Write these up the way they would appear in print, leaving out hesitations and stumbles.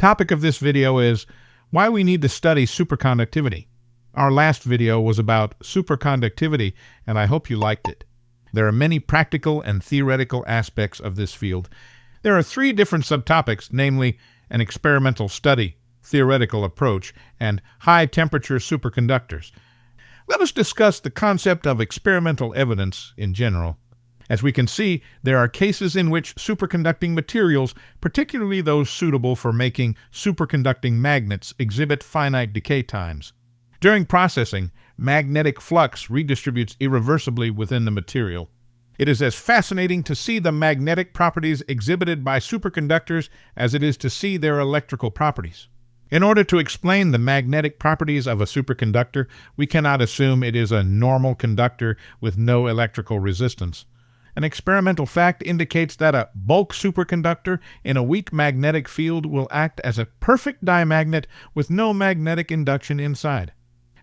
Topic of this video is why we need to study superconductivity. Our last video was about superconductivity, and I hope you liked it. There are many practical and theoretical aspects of this field. There are three different subtopics, namely an experimental study, theoretical approach, and high-temperature superconductors. Let us discuss the concept of experimental evidence in general. As we can see, there are cases in which superconducting materials, particularly those suitable for making superconducting magnets, exhibit finite decay times. During processing, magnetic flux redistributes irreversibly within the material. It is as fascinating to see the magnetic properties exhibited by superconductors as it is to see their electrical properties. In order to explain the magnetic properties of a superconductor, we cannot assume it is a normal conductor with no electrical resistance. An experimental fact indicates that a bulk superconductor in a weak magnetic field will act as a perfect diamagnet with no magnetic induction inside.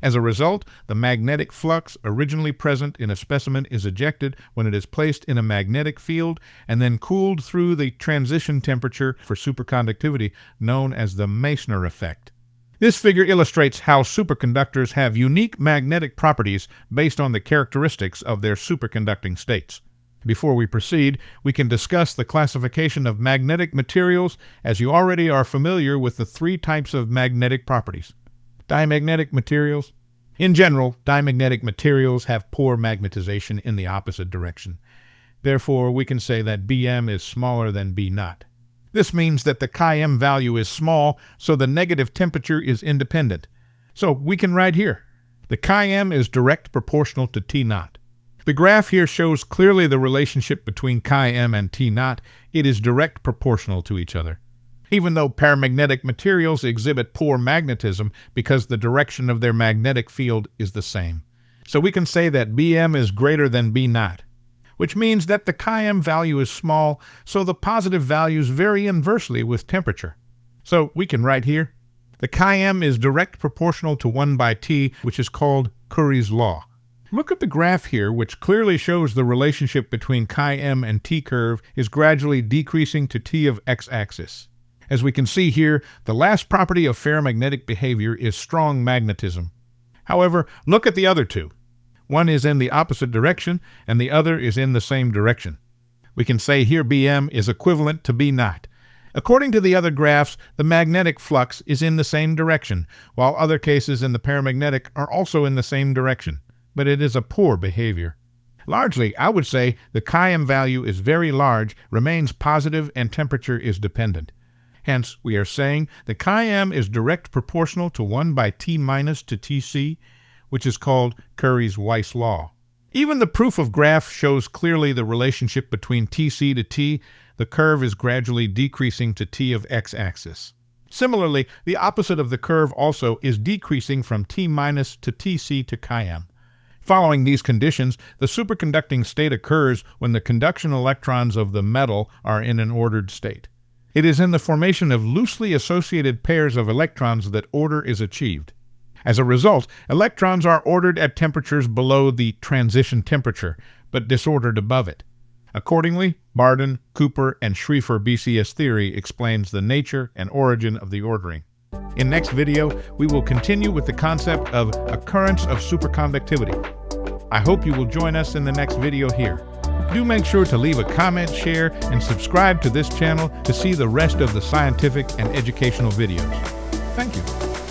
As a result, the magnetic flux originally present in a specimen is ejected when it is placed in a magnetic field and then cooled through the transition temperature for superconductivity known as the Meissner effect. This figure illustrates how superconductors have unique magnetic properties based on the characteristics of their superconducting states. Before we proceed, we can discuss the classification of magnetic materials, as you already are familiar with the three types of magnetic properties. Diamagnetic materials. In general, diamagnetic materials have poor magnetization in the opposite direction. Therefore, we can say that Bm is smaller than B naught. This means that the Km value is small, so the negative temperature is independent. So we can write here, the Km is direct proportional to T naught. The graph here shows clearly the relationship between Km and T naught. It is direct proportional to each other. Even though paramagnetic materials exhibit poor magnetism because the direction of their magnetic field is the same. So we can say that Bm is greater than B naught, which means that the Km value is small, so the positive values vary inversely with temperature. So we can write here, the Km is direct proportional to 1 by T, which is called Curie's law. Look at the graph here, which clearly shows the relationship between Km and T curve is gradually decreasing to T of x-axis. As we can see here, the last property of ferromagnetic behavior is strong magnetism. However, look at the other two. One is in the opposite direction, and the other is in the same direction. We can say here Bm is equivalent to B naught. According to the other graphs, the magnetic flux is in the same direction, while other cases in the paramagnetic are also in the same direction. But it is a poor behavior. Largely, I would say the Km value is very large, remains positive, and temperature is dependent. Hence, we are saying the Km is direct proportional to 1 by T minus to Tc, which is called Curie's-Weiss law. Even the proof of graph shows clearly the relationship between Tc to T. The curve is gradually decreasing to T of x-axis. Similarly, the opposite of the curve also is decreasing from T minus to Tc to Km. Following these conditions, the superconducting state occurs when the conduction electrons of the metal are in an ordered state. It is in the formation of loosely associated pairs of electrons that order is achieved. As a result, electrons are ordered at temperatures below the transition temperature, but disordered above it. Accordingly, Barden, Cooper, and Schrieffer BCS theory explains the nature and origin of the ordering. In next video, we will continue with the concept of occurrence of superconductivity. I hope you will join us in the next video here. Do make sure to leave a comment, share, and subscribe to this channel to see the rest of the scientific and educational videos. Thank you.